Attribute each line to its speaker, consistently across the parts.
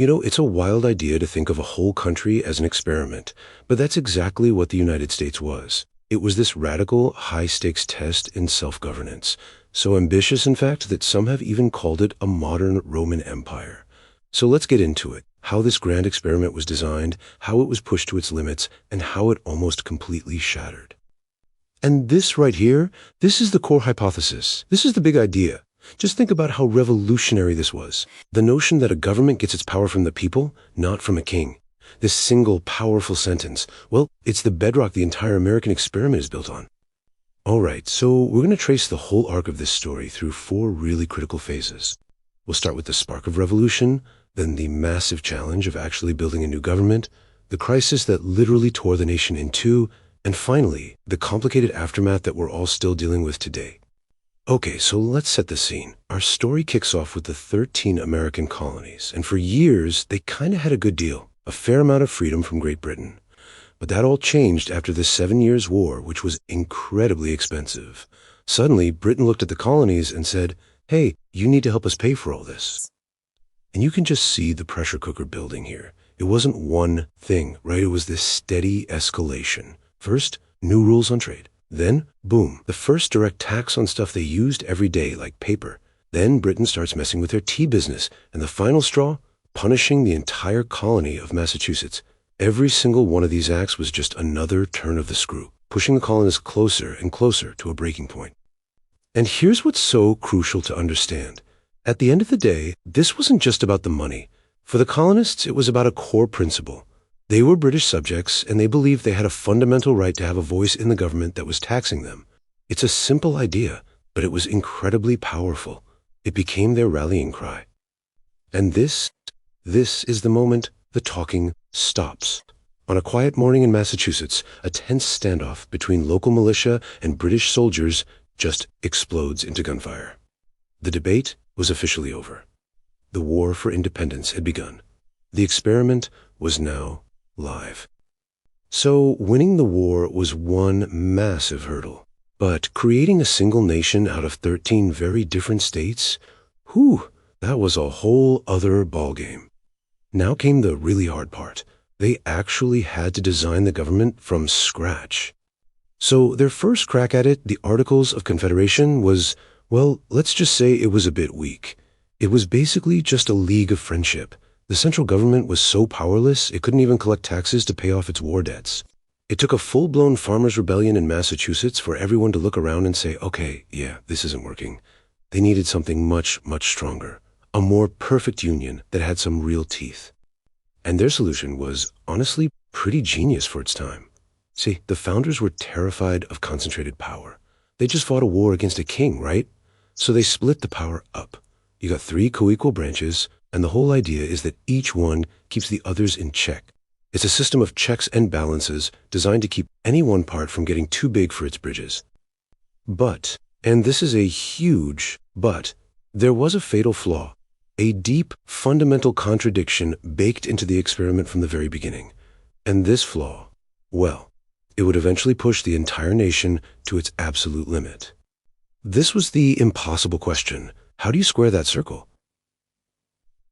Speaker 1: It's a wild idea to think of a whole country as an experiment, but that's exactly what the United States was. It was this radical, high-stakes test in self-governance, so ambitious, in fact, that some have even called it a modern Roman Empire. So let's get into it, how this grand experiment was designed, how it was pushed to its limits, and how it almost completely shattered. And this right here, this is the core hypothesis. This is the big idea. Just think about how revolutionary this was. The notion that a government gets its power from the people, not from a king. This single, powerful sentence, well, it's the bedrock the entire American experiment is built on. All right, so we're going to trace the whole arc of this story through 4 really critical phases. We'll start with the spark of revolution, then the massive challenge of actually building a new government, the crisis that literally tore the nation in two, and finally, the complicated aftermath that we're all still dealing with today. Okay, so let's set the scene. Our story kicks off with the 13 American colonies, and for years, they kind of had a good deal, a fair amount of freedom from Great Britain. But that all changed after the 7 Years' War, which was incredibly expensive. Suddenly, Britain looked at the colonies and said, hey, you need to help us pay for all this. And you can just see the pressure cooker building here. It wasn't one thing, right? It was this steady escalation. First, new rules on trade. Then, boom, the first direct tax on stuff they used every day, like paper. Then Britain starts messing with their tea business. And the final straw, punishing the entire colony of Massachusetts. Every single one of these acts was just another turn of the screw, pushing the colonists closer and closer to a breaking point. And here's what's so crucial to understand. At the end of the day, this wasn't just about the money. For the colonists, it was about a core principle. They were British subjects, and they believed they had a fundamental right to have a voice in the government that was taxing them. It's a simple idea, but it was incredibly powerful. It became their rallying cry. And this is the moment the talking stops. On a quiet morning in Massachusetts, a tense standoff between local militia and British soldiers just explodes into gunfire. The debate was officially over. The war for independence had begun. The experiment was now live. So winning the war was one massive hurdle. But creating a single nation out of 13 very different states, that was a whole other ballgame. Now came the really hard part. They actually had to design the government from scratch. So their first crack at it, the Articles of Confederation, was, well, let's just say it was a bit weak. It was basically just a league of friendship. The central government was so powerless, it couldn't even collect taxes to pay off its war debts. It took a full-blown farmers' rebellion in Massachusetts for everyone to look around and say, okay, yeah, this isn't working. They needed something much, much stronger. A more perfect union that had some real teeth. And their solution was, honestly, pretty genius for its time. See, the founders were terrified of concentrated power. They just fought a war against a king, right? So they split the power up. You got 3 co-equal branches, and the whole idea is that each one keeps the others in check. It's a system of checks and balances designed to keep any one part from getting too big for its bridges. But, and this is a huge but, there was a fatal flaw. A deep, fundamental contradiction baked into the experiment from the very beginning. And this flaw, well, it would eventually push the entire nation to its absolute limit. This was the impossible question. How do you square that circle?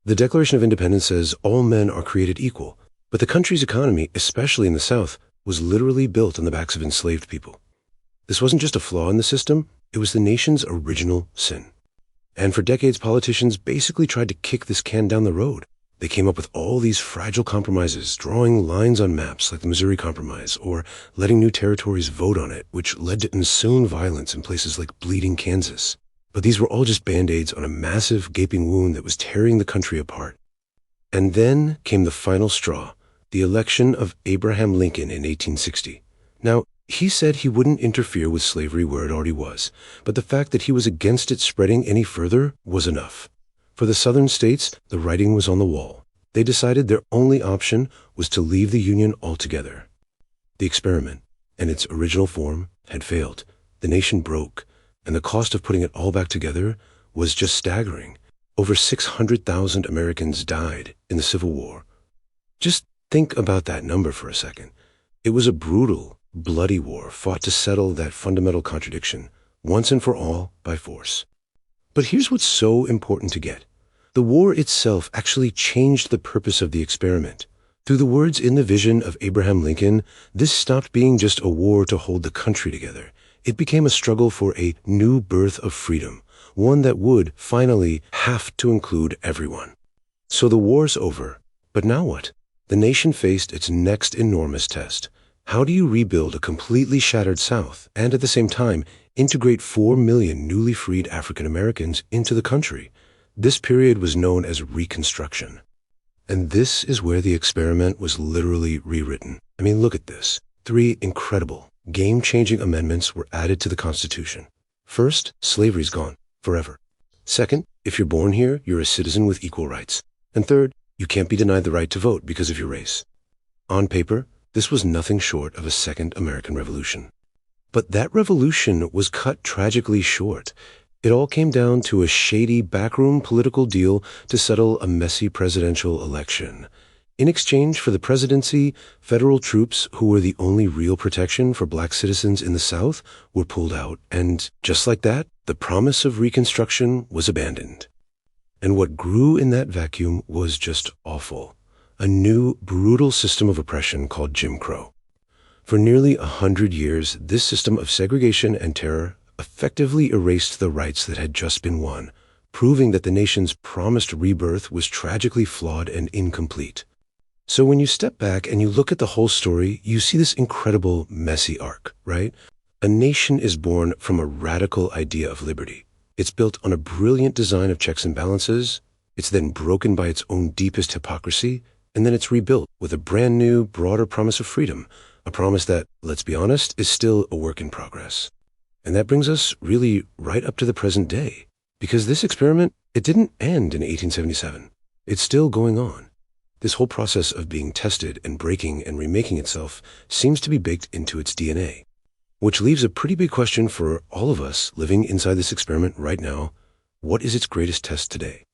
Speaker 1: The Declaration of Independence says all men are created equal, but the country's economy, especially in the South, was literally built on the backs of enslaved people. This wasn't just a flaw in the system, it was the nation's original sin. And for decades, politicians basically tried to kick this can down the road. They came up with all these fragile compromises, drawing lines on maps like the Missouri Compromise, or letting new territories vote on it, which led to ensuing violence in places like bleeding Kansas. But these were all just Band-Aids on a massive, gaping wound that was tearing the country apart. And then came the final straw, the election of Abraham Lincoln in 1860. Now, he said he wouldn't interfere with slavery where it already was, but the fact that he was against it spreading any further was enough. For the southern states, the writing was on the wall. They decided their only option was to leave the Union altogether. The experiment, in its original form, had failed. The nation broke, and the cost of putting it all back together was just staggering. Over 600,000 Americans died in the Civil War. Just think about that number for a second. It was a brutal, bloody war fought to settle that fundamental contradiction, once and for all, by force. But here's what's so important to get. The war itself actually changed the purpose of the experiment. Through the words in the vision of Abraham Lincoln, this stopped being just a war to hold the country together. It became a struggle for a new birth of freedom, one that would, finally, have to include everyone. So the war's over. But now what? The nation faced its next enormous test. How do you rebuild a completely shattered South and, at the same time, integrate 4 million newly freed African Americans into the country? This period was known as Reconstruction. And this is where the experiment was literally rewritten. I mean, look at this. 3 incredible, game-changing amendments were added to the Constitution. First, slavery's gone, forever. Second, if you're born here, you're a citizen with equal rights. And third, you can't be denied the right to vote because of your race. On paper, this was nothing short of a second American Revolution. But that revolution was cut tragically short. It all came down to a shady backroom political deal to settle a messy presidential election. In exchange for the presidency, federal troops, who were the only real protection for black citizens in the South, were pulled out, and just like that, the promise of Reconstruction was abandoned. And what grew in that vacuum was just awful. A new, brutal system of oppression called Jim Crow. For nearly 100 years, this system of segregation and terror effectively erased the rights that had just been won, proving that the nation's promised rebirth was tragically flawed and incomplete. So when you step back and you look at the whole story, you see this incredible, messy arc, right? A nation is born from a radical idea of liberty. It's built on a brilliant design of checks and balances. It's then broken by its own deepest hypocrisy, and then it's rebuilt with a brand new, broader promise of freedom, a promise that, let's be honest, is still a work in progress. And that brings us really right up to the present day, because this experiment, it didn't end in 1877. It's still going on. This whole process of being tested and breaking and remaking itself seems to be baked into its DNA, which leaves a pretty big question for all of us living inside this experiment right now. What is its greatest test today?